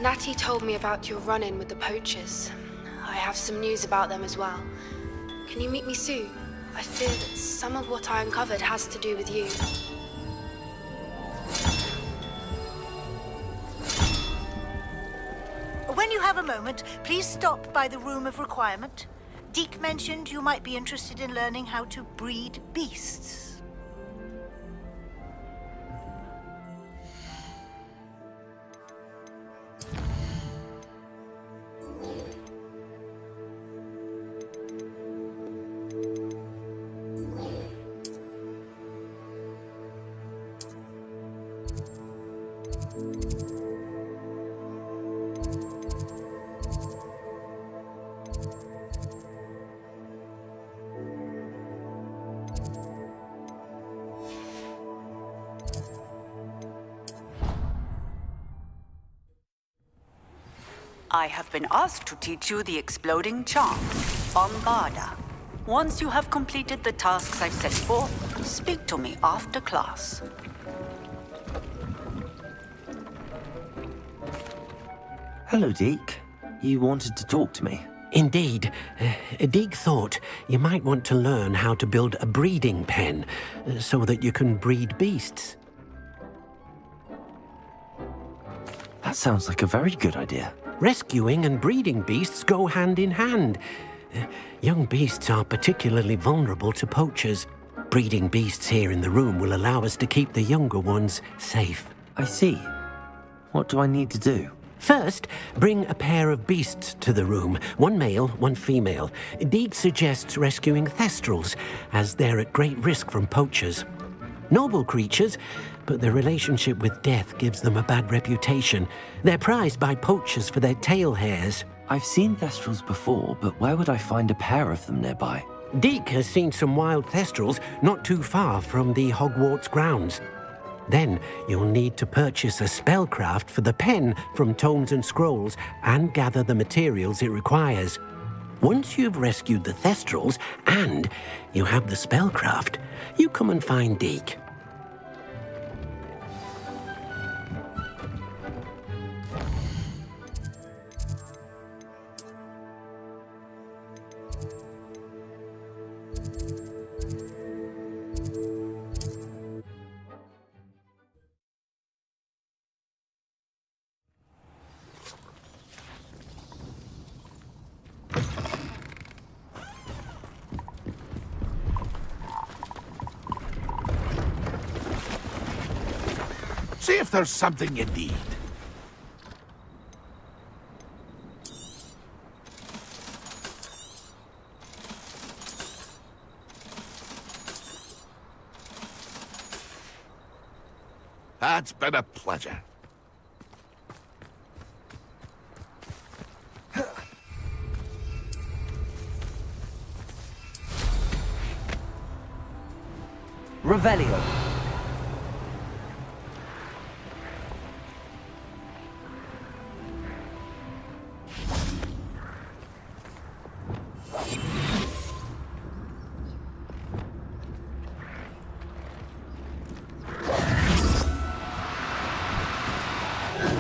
Natty told me about your run-in with the poachers. I have some news about them as well. Can you meet me soon? I fear that some of what I uncovered has to do with you. When you have a moment, please stop by the Room of Requirement. Deke mentioned you might be interested in learning how to breed beasts. I have been asked to teach you the exploding charm, Bombarda. Once you have completed the tasks I've set forth, speak to me after class. Hello, Deke. You wanted to talk to me? Indeed. Deke thought you might want to learn how to build a breeding pen so that you can breed beasts. That sounds like a very good idea. Rescuing and breeding beasts go hand in hand. Young beasts are particularly vulnerable to poachers. Breeding beasts here in the room will allow us to keep the younger ones safe. I see. What do I need to do? First, bring a pair of beasts to the room. One male, one female. Deke suggests rescuing thestrals, as they're at great risk from poachers. Noble creatures, but their relationship with death gives them a bad reputation. They're prized by poachers for their tail hairs. I've seen thestrals before, but where would I find a pair of them nearby? Deke has seen some wild thestrals not too far from the Hogwarts grounds. Then you'll need to purchase a spellcraft for the pen from Tomes and Scrolls and gather the materials it requires. Once you've rescued the thestrals and you have the spellcraft, you come and find Deke. See if there's something you need. It's been a pleasure. Revelio.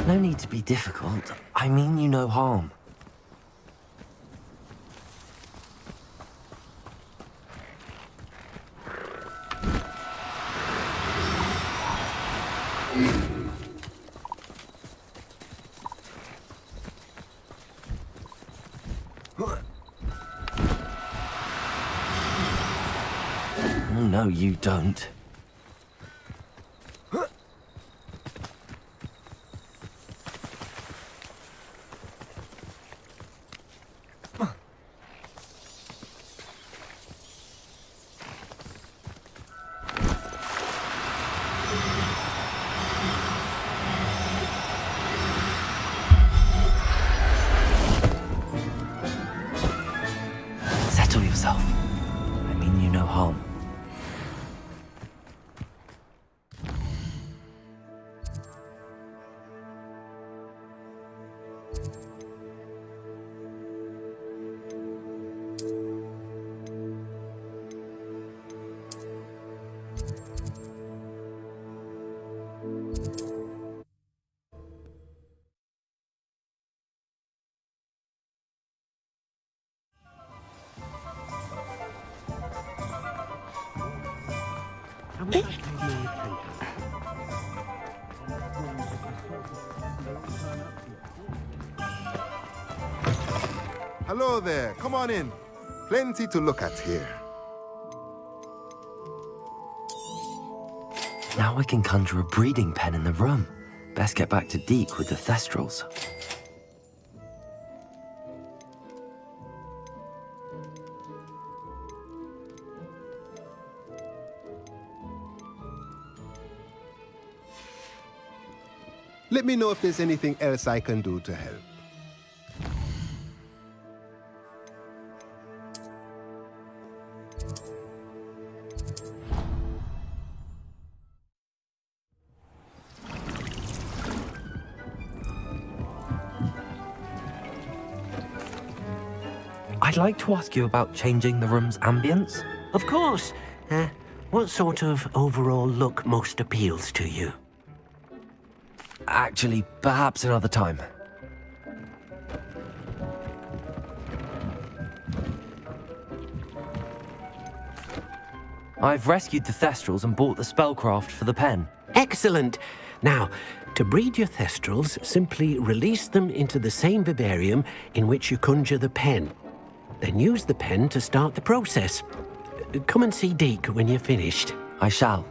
No need to be difficult. I mean you no harm. No, you don't. Settle yourself. I mean you no harm. Hello there, come on in. Plenty to look at here. Now I can conjure a breeding pen in the room. Best get back to Deke with the Thestrals. Let me know if there's anything else I can do to help. I'd like to ask you about changing the room's ambience. Of course. What sort of overall look most appeals to you? Actually, perhaps another time. I've rescued the Thestrals and bought the spellcraft for the pen. Excellent. Now, to breed your Thestrals, simply release them into the same vivarium in which you conjure the pen. Then use the pen to start the process. Come and see Deke when you're finished. I shall.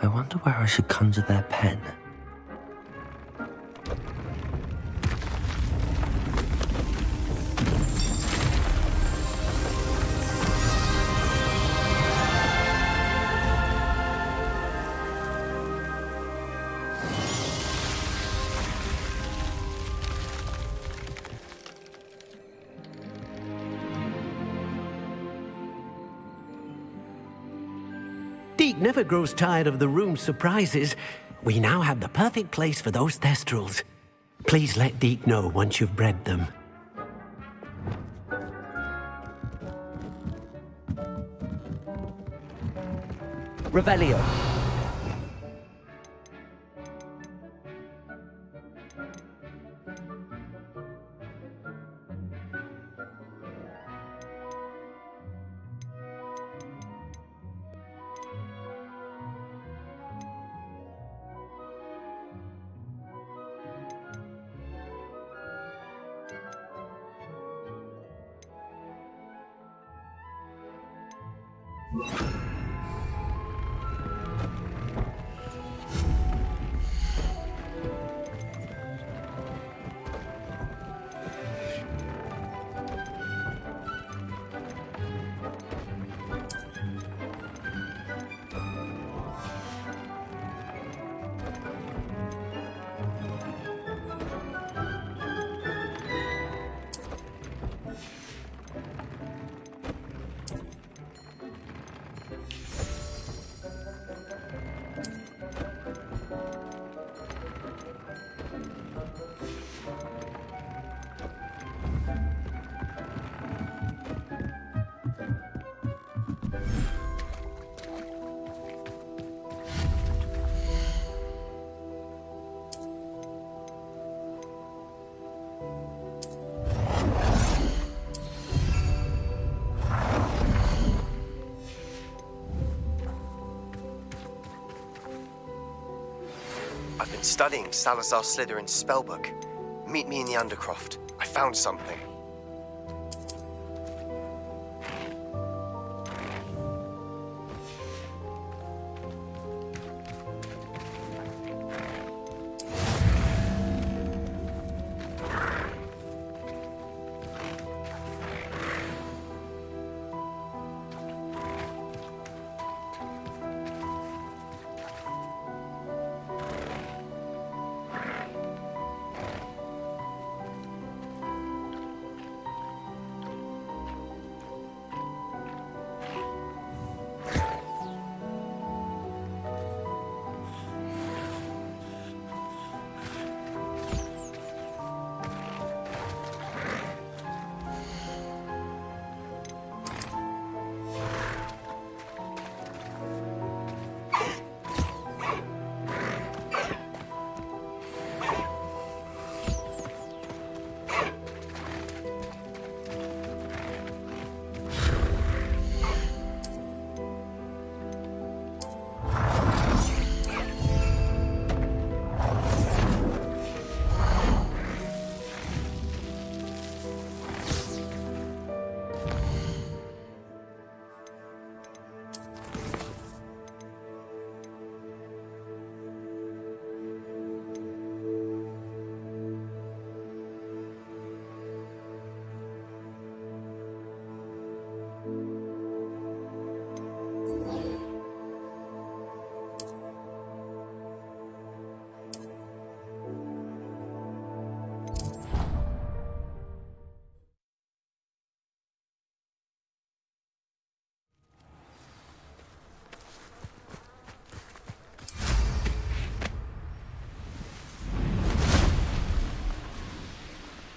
I wonder where I should conjure their pen. Deke never grows tired of the room's surprises. We now have the perfect place for those Thestrals. Please let Deke know once you've bred them. Revelio. I've been studying Salazar Slytherin's spellbook. Meet me in the Undercroft. I found something.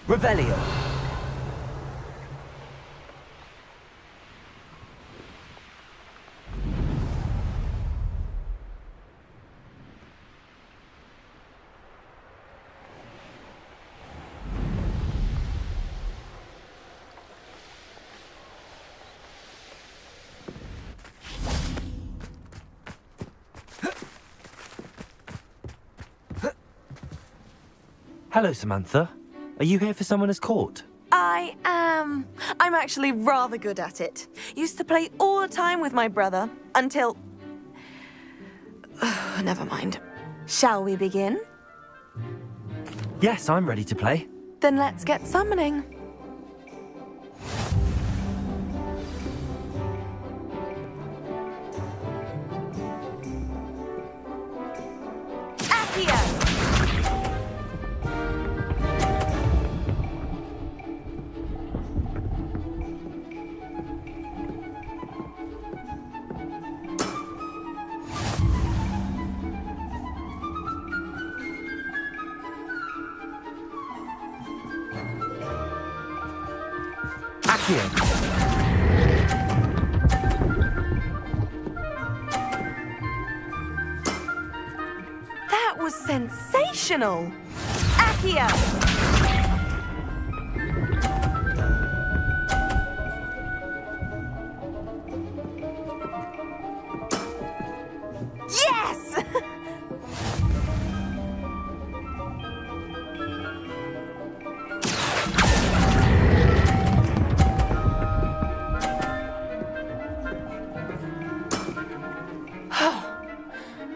Revelio. Hello, Samantha. Are you here for someone as caught? I am. I'm actually rather good at it. Used to play all the time with my brother until... Never mind. Shall we begin? Yes, I'm ready to play. Then let's get summoning. Accio! That was sensational! Accio! Yes!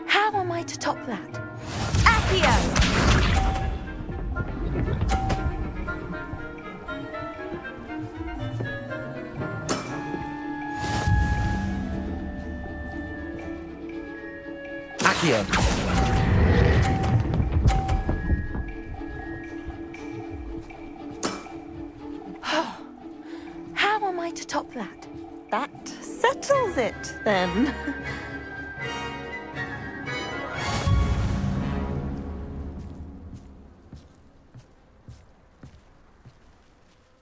How am I to top that? Accio! Accio. How am I to top that? That settles it, then.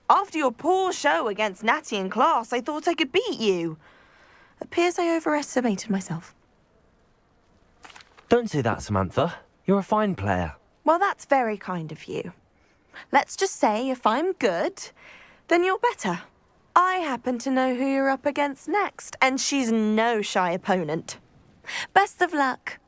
After your poor show against Natty in class, I thought I could beat you. Appears I overestimated myself. Don't say that, Samantha. You're a fine player. Well, that's very kind of you. Let's just say if I'm good, then you're better. I happen to know who you're up against next, and she's no shy opponent. Best of luck.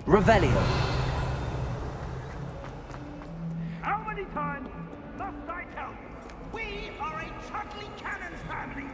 Revelio. How many times must I tell you? We are a Chuckley Cannons family!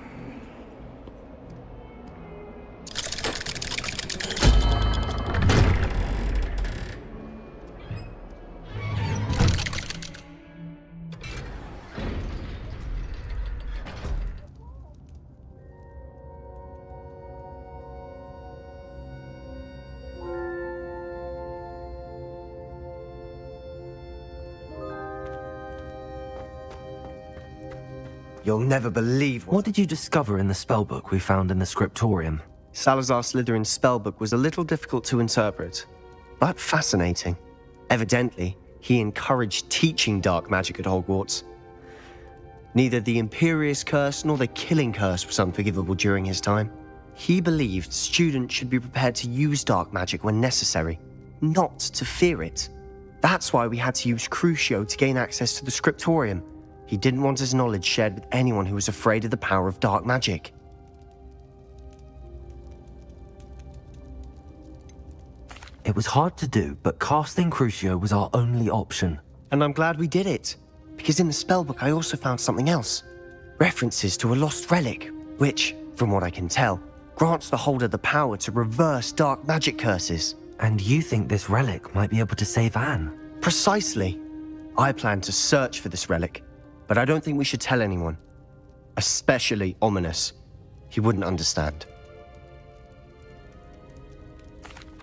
You'll never believe What did you discover in the spellbook we found in the scriptorium? Salazar Slytherin's spellbook was a little difficult to interpret, but fascinating. Evidently, he encouraged teaching dark magic at Hogwarts. Neither the Imperious Curse nor the Killing Curse was unforgivable during his time. He believed students should be prepared to use dark magic when necessary, not to fear it. That's why we had to use Crucio to gain access to the scriptorium. He didn't want his knowledge shared with anyone who was afraid of the power of dark magic. It was hard to do, but casting Crucio was our only option. And I'm glad we did it, because in the spellbook I also found something else. References to a lost relic, which, from what I can tell, grants the holder the power to reverse dark magic curses. And you think this relic might be able to save Anne? Precisely. I plan to search for this relic, but I don't think we should tell anyone. Especially Ominous. He wouldn't understand.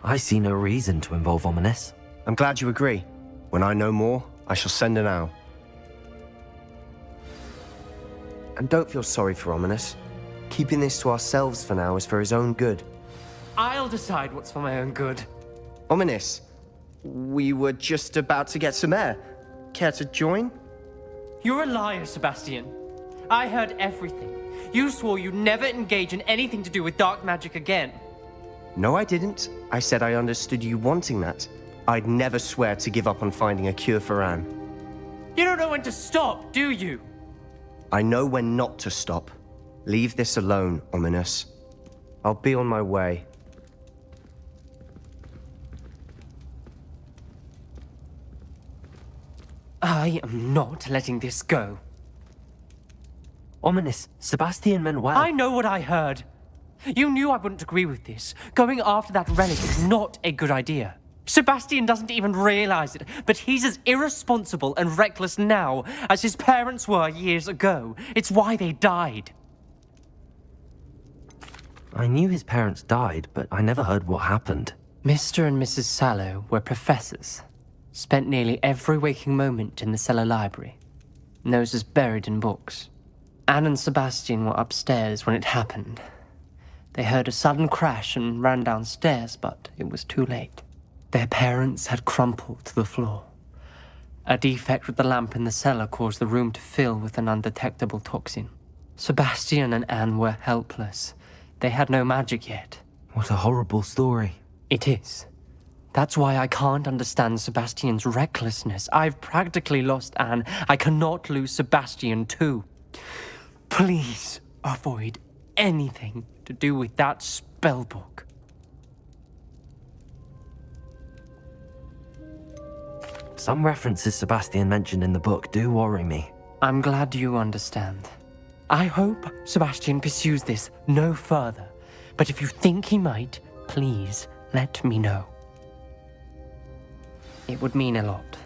I see no reason to involve Ominous. I'm glad you agree. When I know more, I shall send an owl. And don't feel sorry for Ominous. Keeping this to ourselves for now is for his own good. I'll decide what's for my own good. Ominous, we were just about to get some air. Care to join? You're a liar, Sebastian. I heard everything. You swore you'd never engage in anything to do with dark magic again. No, I didn't. I said I understood you wanting that. I'd never swear to give up on finding a cure for Anne. You don't know when to stop, do you? I know when not to stop. Leave this alone, Ominous. I'll be on my way. I am not letting this go. Ominous, Sebastian meant well. I know what I heard. You knew I wouldn't agree with this. Going after that relic is not a good idea. Sebastian doesn't even realize it, but he's as irresponsible and reckless now as his parents were years ago. It's why they died. I knew his parents died, but I never heard what happened. Mr. and Mrs. Sallow were professors. Spent nearly every waking moment in the cellar library. Noses buried in books. Anne and Sebastian were upstairs when it happened. They heard a sudden crash and ran downstairs, but it was too late. Their parents had crumpled to the floor. A defect with the lamp in the cellar caused the room to fill with an undetectable toxin. Sebastian and Anne were helpless. They had no magic yet. What a horrible story. It is. That's why I can't understand Sebastian's recklessness. I've practically lost Anne. I cannot lose Sebastian too. Please avoid anything to do with that spellbook. Some references Sebastian mentioned in the book do worry me. I'm glad you understand. I hope Sebastian pursues this no further. But if you think he might, please let me know. It would mean a lot.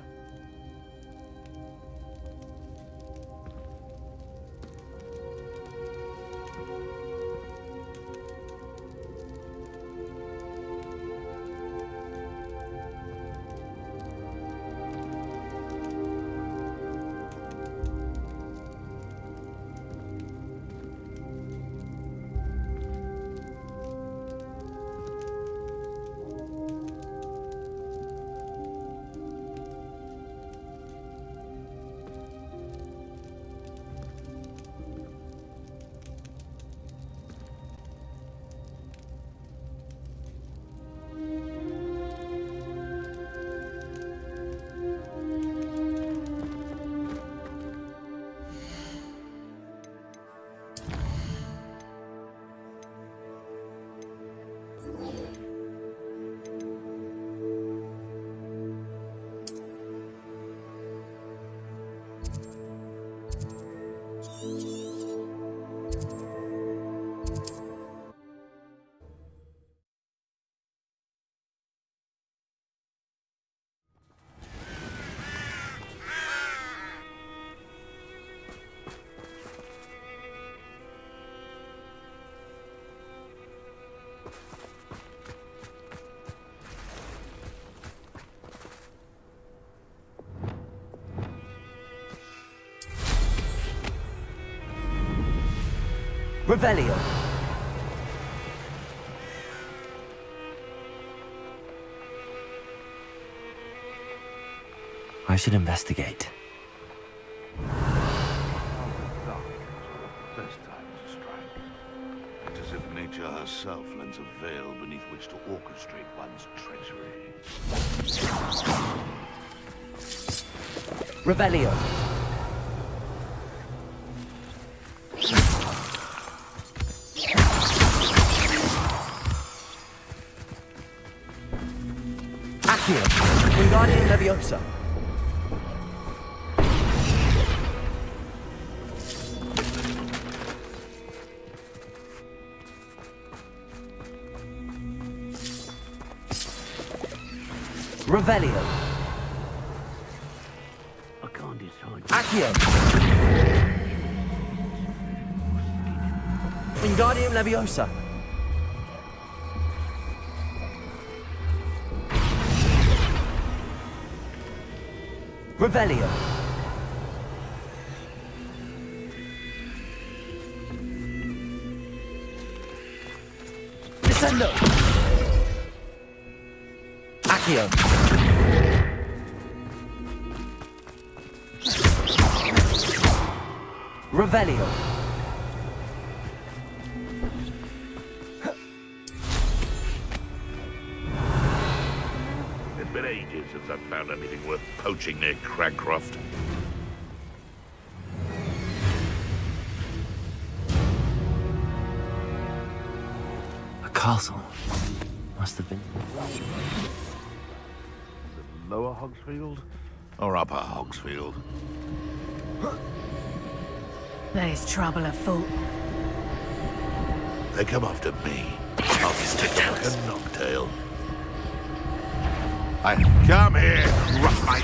Revelio. I should investigate. Best time to strike. It's as if nature herself lends a veil beneath which to orchestrate one's treachery. Revelio. Accio. Wingardium Leviosa. Revelio. I can't decide. Accio. Wingardium Leviosa. Revelio. Descendo. Accio. Revelio. It's been ages since I've found anything worth poaching near Cragcroft. A castle. Must have been. Lower Hogsfield? Or Upper Hogsfield? There's trouble afoot. They come after me. I'll stick them like a knocktail. I come here, rough my...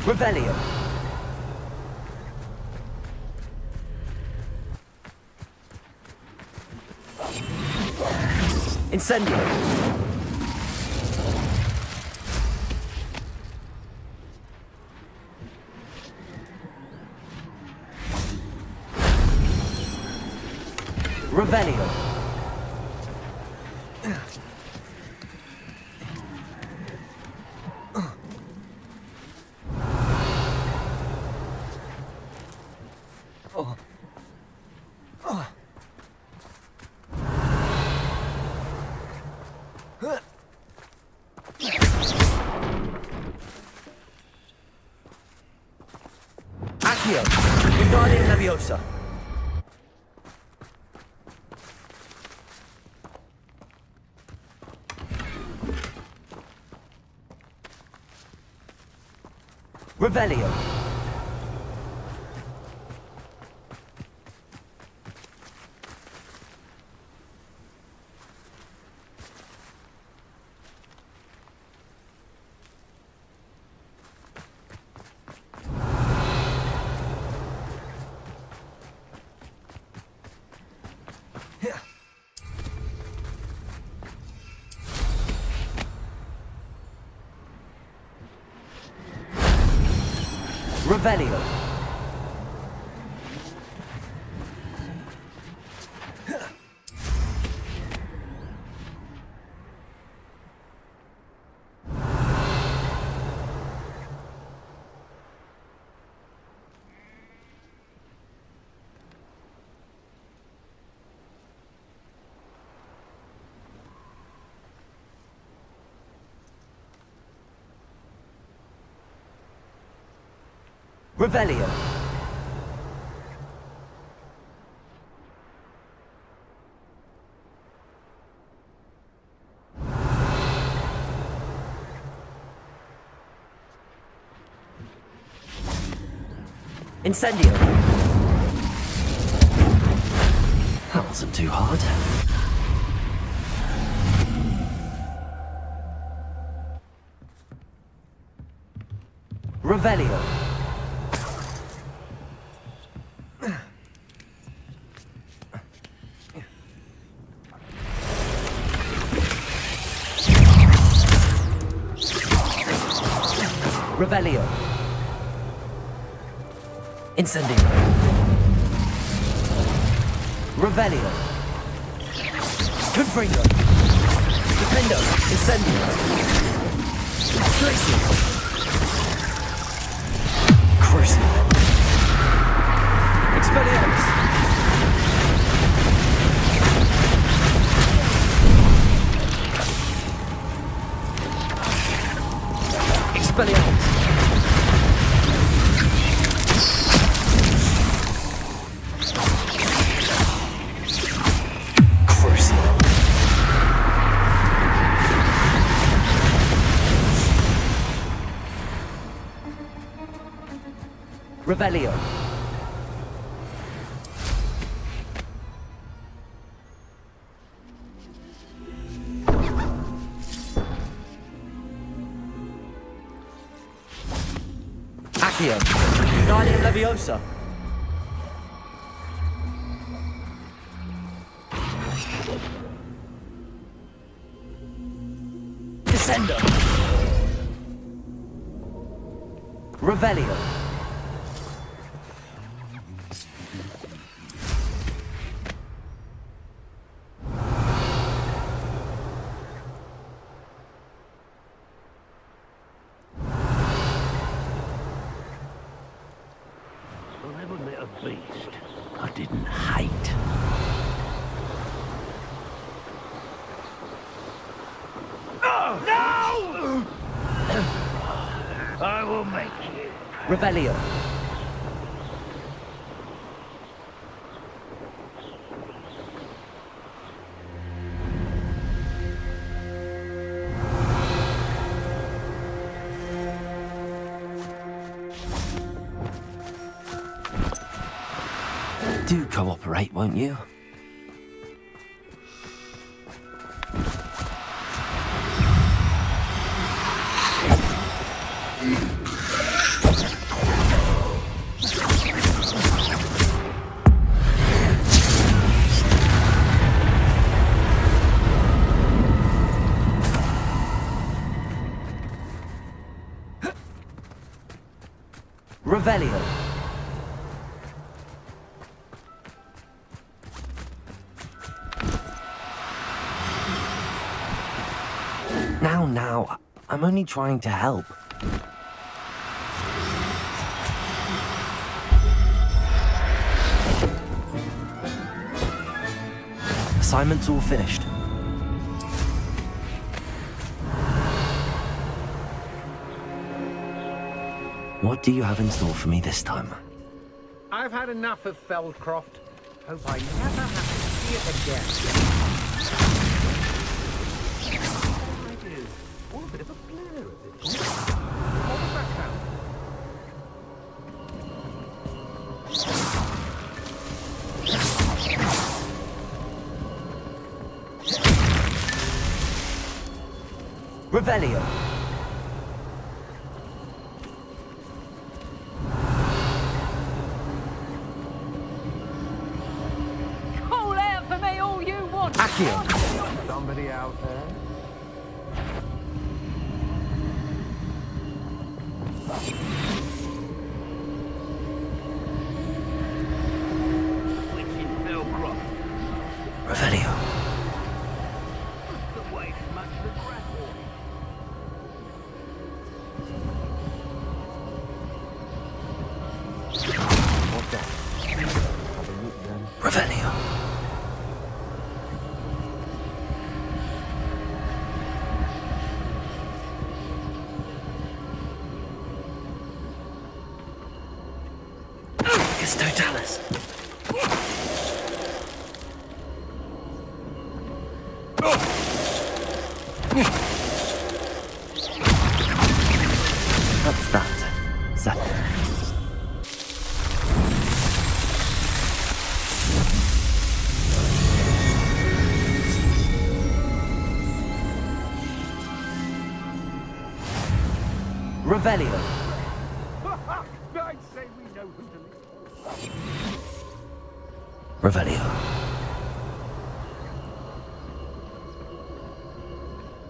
Revelio. Incendio. Revelio. Accio. Wingardium Leviosa. Revelio. Revelio. Revelio. Incendio. That wasn't too hard. Revelio. Revelio. Incendio. Revelio. Confringo. Defendo. Incendio. Tracy. Crucible. Expelliarmus. Expelliarmus. Revelio. Accio. Guardian Leviosa. Descendo. Revelio. I never met a beast I didn't hate. Oh, no! I will make you. Revelio. Do cooperate, won't you? Revelio. Now, I'm only trying to help. Assignment's all finished. What do you have in store for me this time? I've had enough of Feldcroft. Hope I never have to see it again. I do. What a bit of a flare at this point. What was that sound? Revelio. Call out for me all you want. Accio. Somebody out there? Switching Velcroft. Revelio. The way much the grapple. What's that? Revelio. It's Totalis. What's that? Revelio. I'd say we know who to look for. Revelio.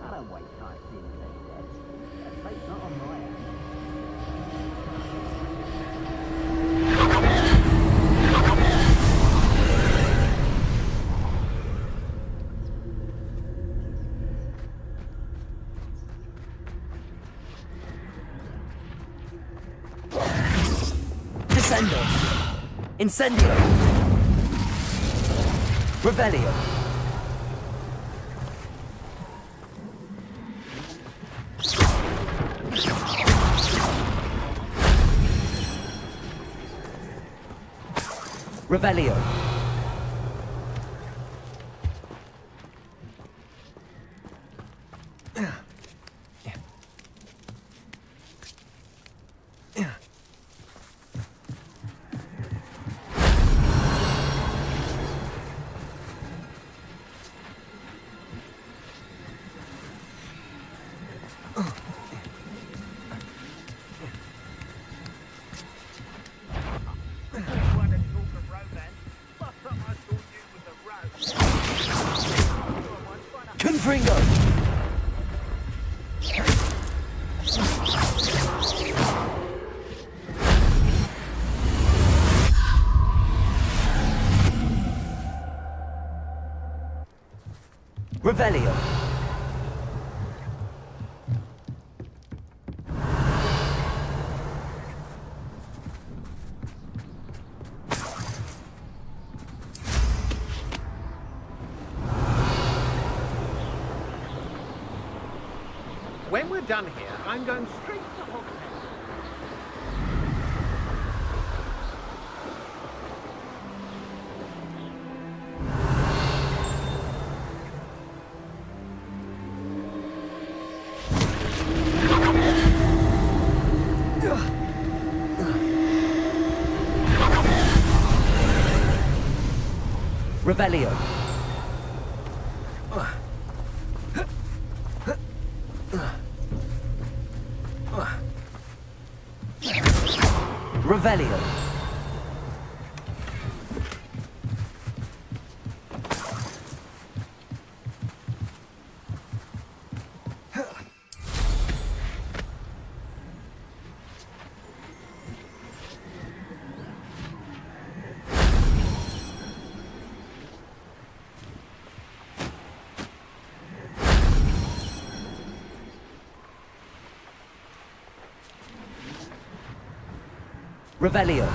I don't waste time seeing them dead. That fate's not on my end. Descendo. Incendio. Revelio. Revelio. Revelio. When we're done here, I'm going straight to Hogwarts. Revelio. Revelio. Revelio.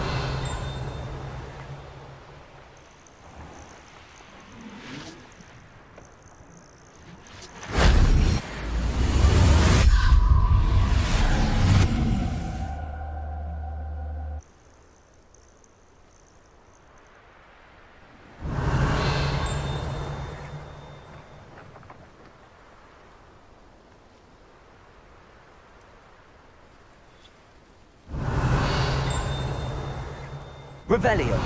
Revelio.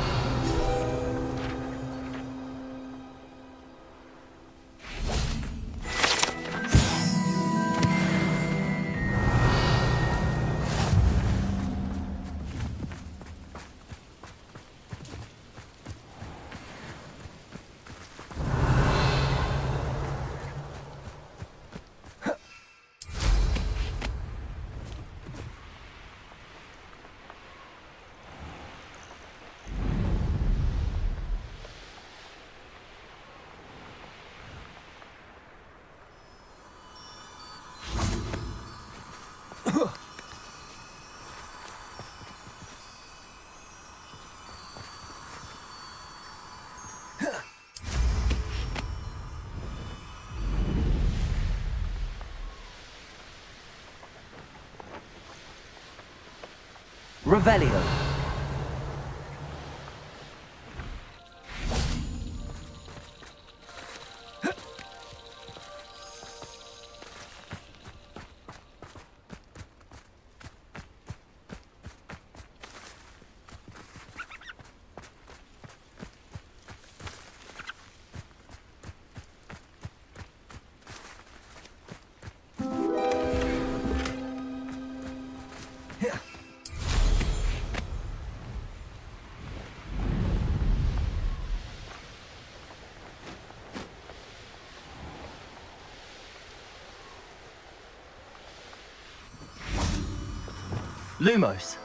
Revelio. Lumos.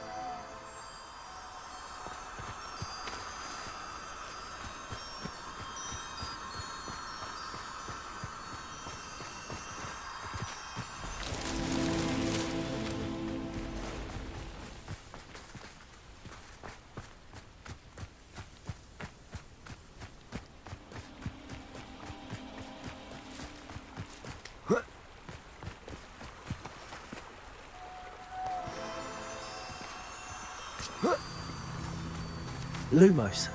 Lumos.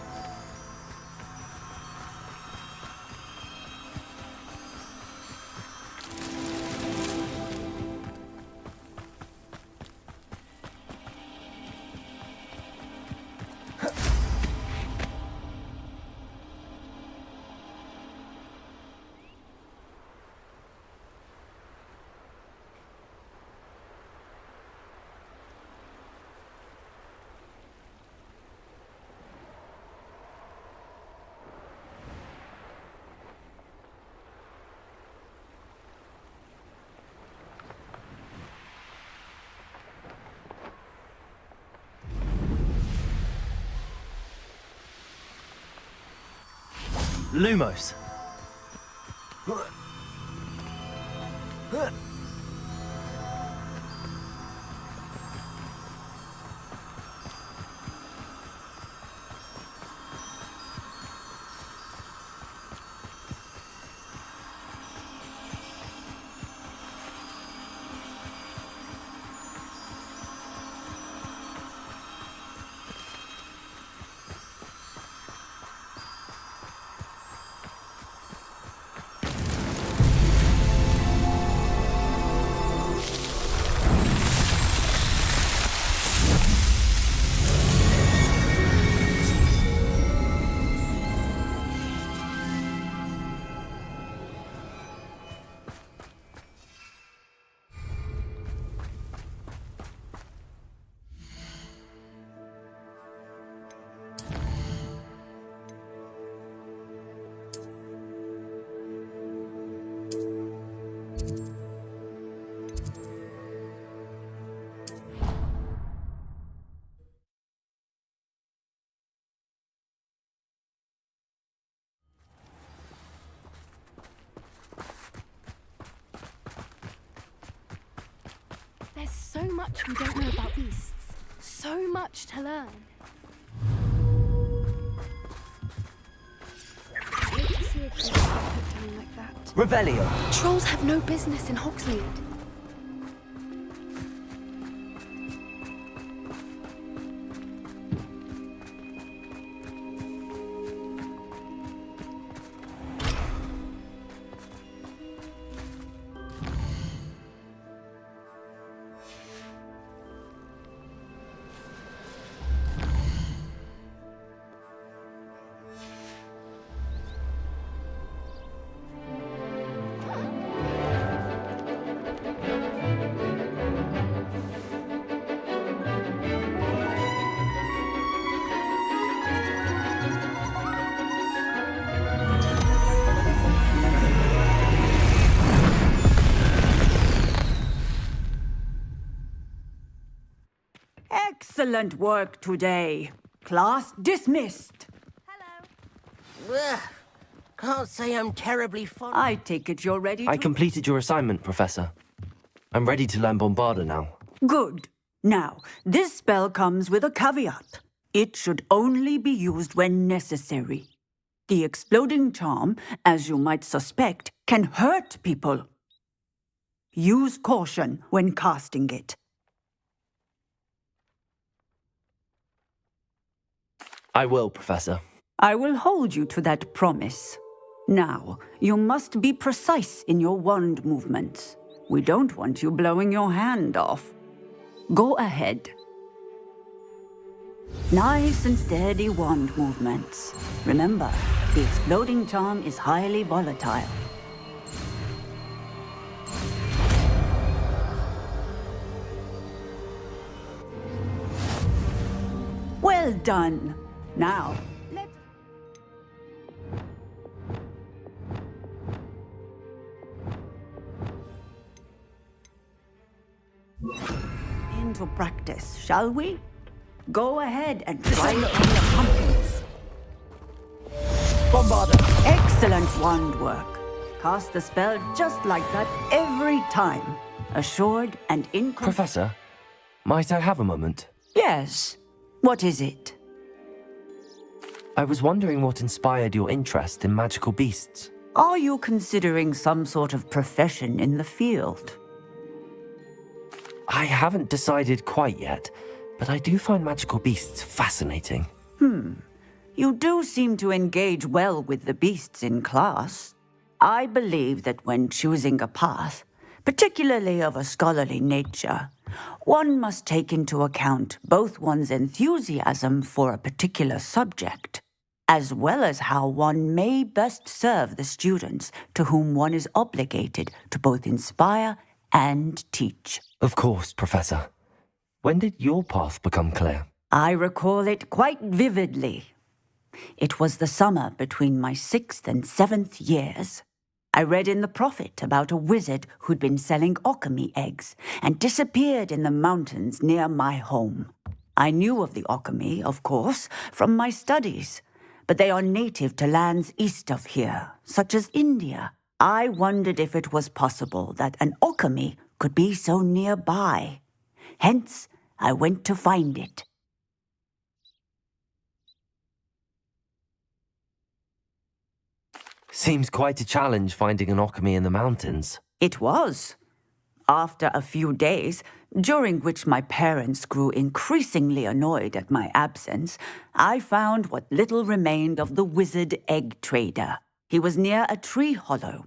Lumos. There's so much we don't know about beasts. So much to learn. I hate to see a kid get put down like that. Revelio. Trolls have no business in Hogsmeade. Excellent work today. Class dismissed. Ugh, can't say I'm terribly fond. I take it you're ready to... I completed your assignment, Professor. I'm ready to learn Bombarda now. Good. Now, this spell comes with a caveat. It should only be used when necessary. The exploding charm, as you might suspect, can hurt people. Use caution when casting it. I will, Professor. I will hold you to that promise. Now, you must be precise in your wand movements. We don't want you blowing your hand off. Go ahead. Nice and steady wand movements. Remember, the exploding charm is highly volatile. Well done. Now, into practice, shall we? Go ahead and try it on the pumpkins. Bombarda! Excellent wand work. Cast the spell just like that every time. Assured and Professor, might I have a moment? Yes. What is it? I was wondering what inspired your interest in magical beasts. Are you considering some sort of profession in the field? I haven't decided quite yet, but I do find magical beasts fascinating. You do seem to engage well with the beasts in class. I believe that when choosing a path, particularly of a scholarly nature, one must take into account both one's enthusiasm for a particular subject, as well as how one may best serve the students to whom one is obligated to both inspire and teach. Of course, Professor. When did your path become clear? I recall it quite vividly. It was the summer between my 6th and 7th years. I read in the Prophet about a wizard who'd been selling alchemy eggs and disappeared in the mountains near my home. I knew of the alchemy, of course, from my studies, but they are native to lands east of here, such as India. I wondered if it was possible that an alchemy could be so nearby. Hence, I went to find it. Seems quite a challenge finding an alchemy in the mountains. It was. After a few days, during which my parents grew increasingly annoyed at my absence, I found what little remained of the wizard egg trader. He was near a tree hollow.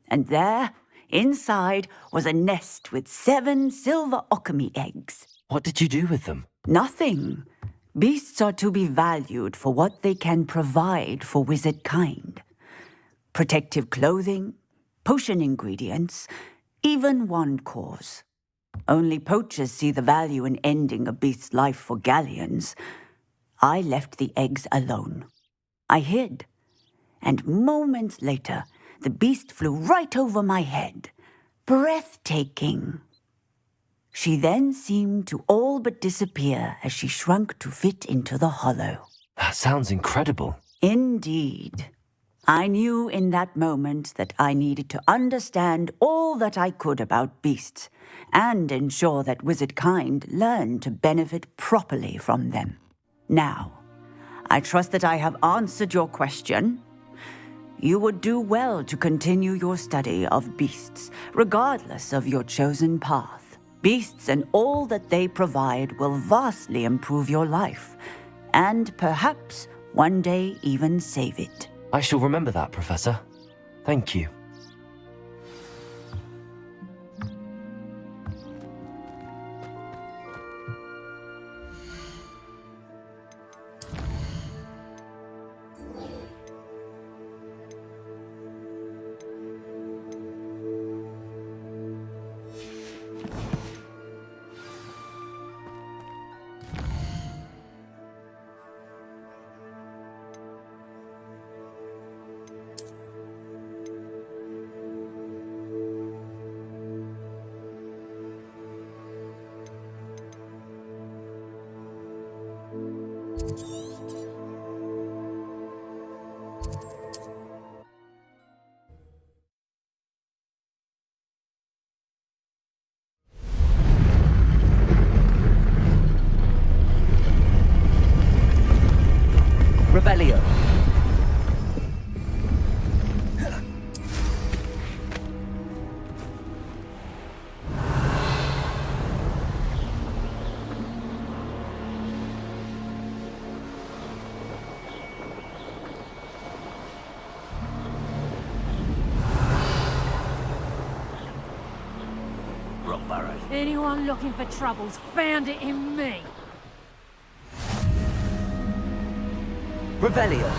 And there, inside, was a nest with 7 silver alchemy eggs. What did you do with them? Nothing. Beasts are to be valued for what they can provide for wizard kind. Protective clothing, potion ingredients, even wand cores. Only poachers see the value in ending a beast's life for galleons. I left the eggs alone. I hid. And moments later, the beast flew right over my head. Breathtaking. She then seemed to all but disappear as she shrunk to fit into the hollow. That sounds incredible. Indeed. I knew in that moment that I needed to understand all that I could about beasts and ensure that wizard kind learned to benefit properly from them. Now, I trust that I have answered your question. You would do well to continue your study of beasts, regardless of your chosen path. Beasts and all that they provide will vastly improve your life, and perhaps one day even save it. I shall remember that, Professor. Thank you. Revelio. Anyone looking for troubles found it in me. Revelio.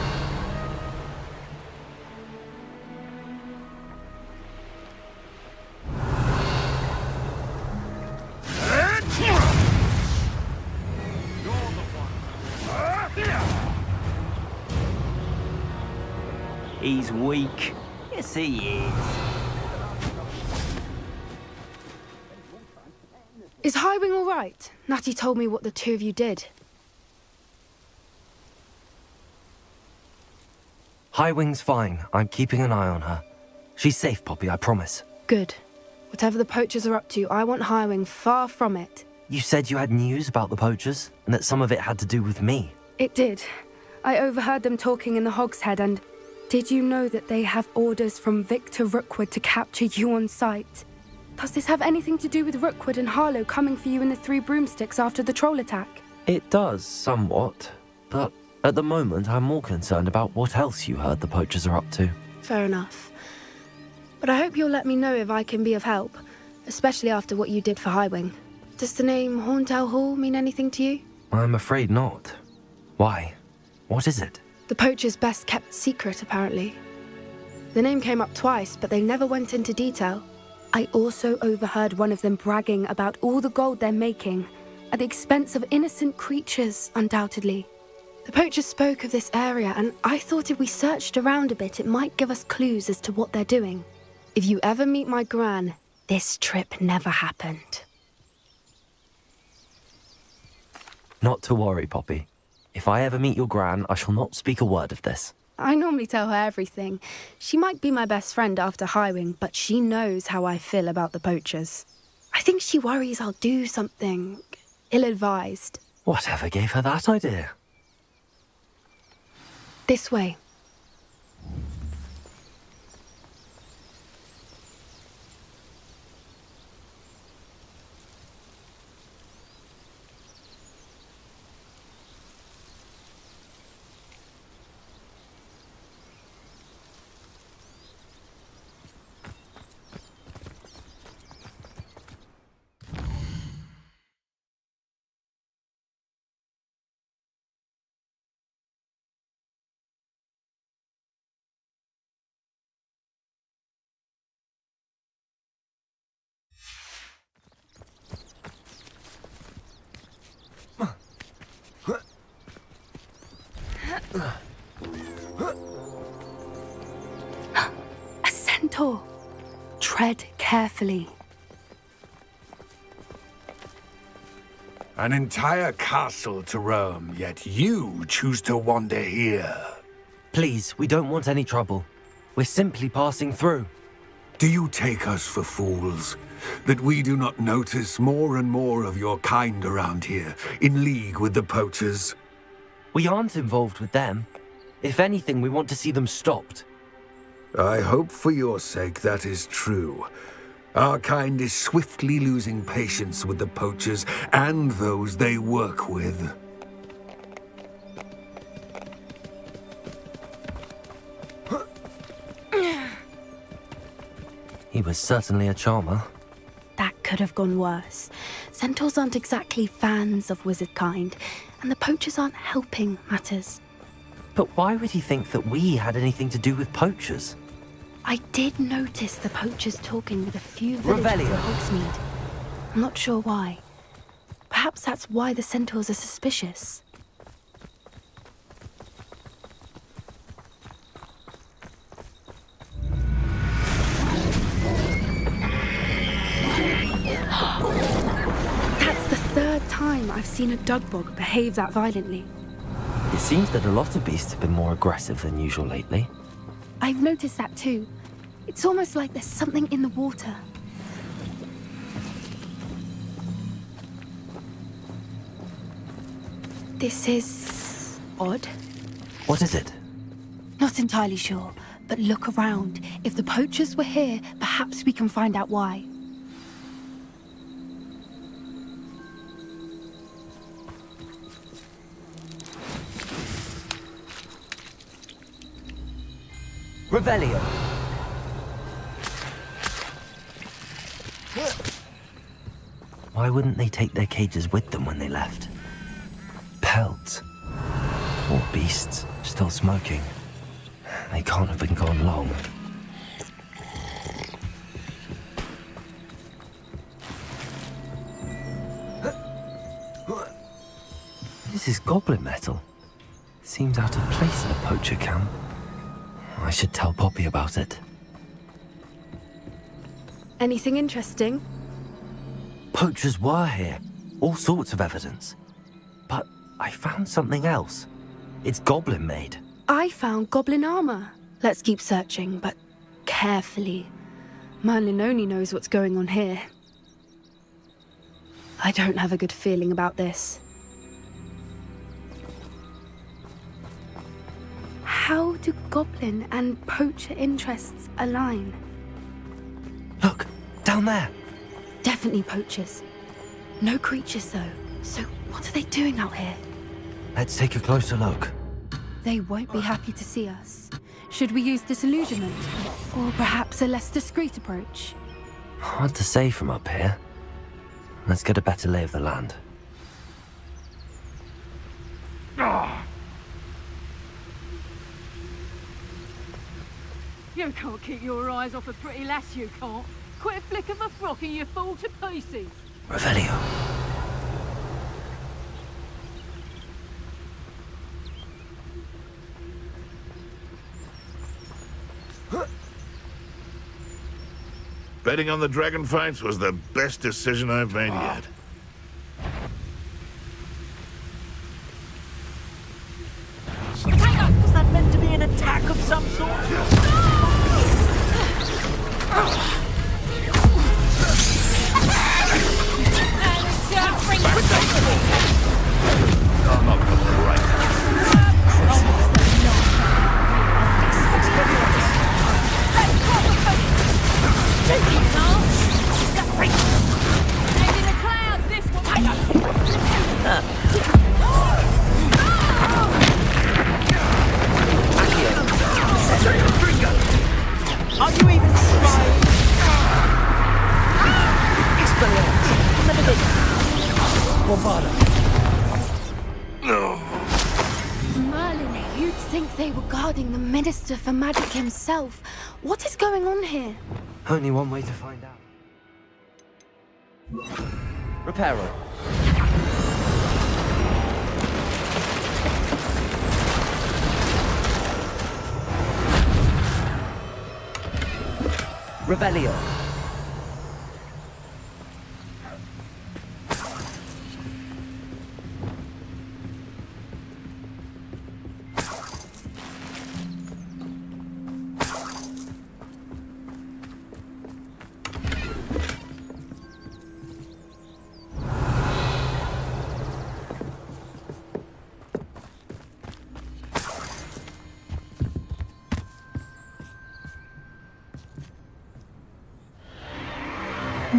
He's weak. Yes, he is. Is Highwing all right? Natty told me what the two of you did. Highwing's fine. I'm keeping an eye on her. She's safe, Poppy, I promise. Good. Whatever the poachers are up to, I want Highwing far from it. You said you had news about the poachers, and that some of it had to do with me. It did. I overheard them talking in the Hogshead, and did you know that they have orders from Victor Rookwood to capture you on sight? Does this have anything to do with Rookwood and Harlow coming for you in the Three Broomsticks after the troll attack? It does, somewhat. But at the moment, I'm more concerned about what else you heard the poachers are up to. Fair enough. But I hope you'll let me know if I can be of help, especially after what you did for Highwing. Does the name Horntail Hall mean anything to you? I'm afraid not. Why? What is it? The poachers' best kept secret, apparently. The name came up twice, but they never went into detail. I also overheard one of them bragging about all the gold they're making, at the expense of innocent creatures, undoubtedly. The poachers spoke of this area, and I thought if we searched around a bit, it might give us clues as to what they're doing. If you ever meet my gran, this trip never happened. Not to worry, Poppy. If I ever meet your gran, I shall not speak a word of this. I normally tell her everything. She might be my best friend after hiring, but she knows how I feel about the poachers. I think she worries I'll do something ill-advised. Whatever gave her that idea? This way. A centaur. Tread carefully. An entire castle to roam, yet you choose to wander here. Please, we don't want any trouble. We're simply passing through. Do you take us for fools? That we do not notice more and more of your kind around here, in league with the poachers? We aren't involved with them. If anything, we want to see them stopped. I hope for your sake that is true. Our kind is swiftly losing patience with the poachers and those they work with. He was certainly a charmer. That could have gone worse. Centaurs aren't exactly fans of wizard kind, and the poachers aren't helping matters. But why would he think that we had anything to do with poachers? I did notice the poachers talking with a few villagers in Hogsmeade. I'm not sure why. Perhaps that's why the centaurs are suspicious. That's the third time I've seen a dugbog behave that violently. It seems that a lot of beasts have been more aggressive than usual lately. I've noticed that too. It's almost like there's something in the water. This is odd. What is it? Not entirely sure, but look around. If the poachers were here, perhaps we can find out why. Revelio. Why wouldn't they take their cages with them when they left? Pelts. Or beasts, still smoking. They can't have been gone long. This is goblin metal. Seems out of place in a poacher camp. I should tell Poppy about it. Anything interesting? Poachers were here. All sorts of evidence. But I found something else. It's goblin made. I found goblin armor. Let's keep searching, but carefully. Merlin only knows what's going on here. I don't have a good feeling about this. How do goblin and poacher interests align? Look, down there. Definitely poachers. No creatures, though. So what are they doing out here? Let's take a closer look. They won't be happy to see us. Should we use disillusionment? Or perhaps a less discreet approach? Hard to say from up here. Let's get a better lay of the land. You can't keep your eyes off a pretty lass, you can't. Quit a flick of a frock and you fall to pieces. Revelio. Betting on the dragon fights was the best decision I've made yet. Was that meant to be an attack? of some sort? I'm not gonna break. Are you even trying? Merlin, you'd think they were guarding the Minister for Magic himself. What is going on here? Only one way to find out. Reparo. Revelio.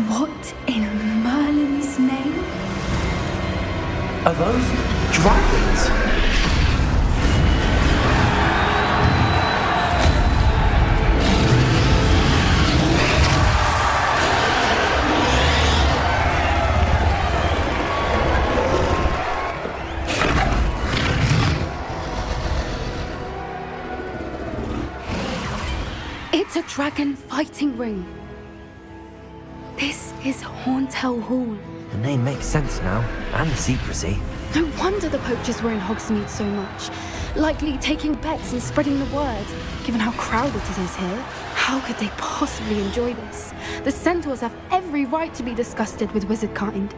What in Merlin's name? Are those dragons? It's a dragon fighting ring. This is Hauntel Hall. The name makes sense now, and the secrecy. No wonder the poachers were in Hogsmeade so much. Likely taking bets and spreading the word, given how crowded it is here. How could they possibly enjoy this? The centaurs have every right to be disgusted with wizard kind.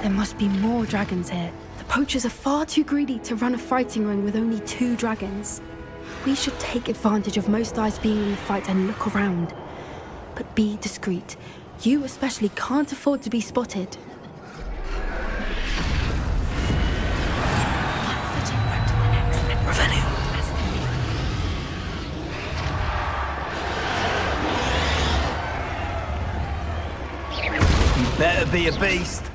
There must be more dragons here. The poachers are far too greedy to run a fighting ring with only 2 dragons. We should take advantage of most eyes being in the fight and look around. But be discreet. You especially can't afford to be spotted. You better be a beast.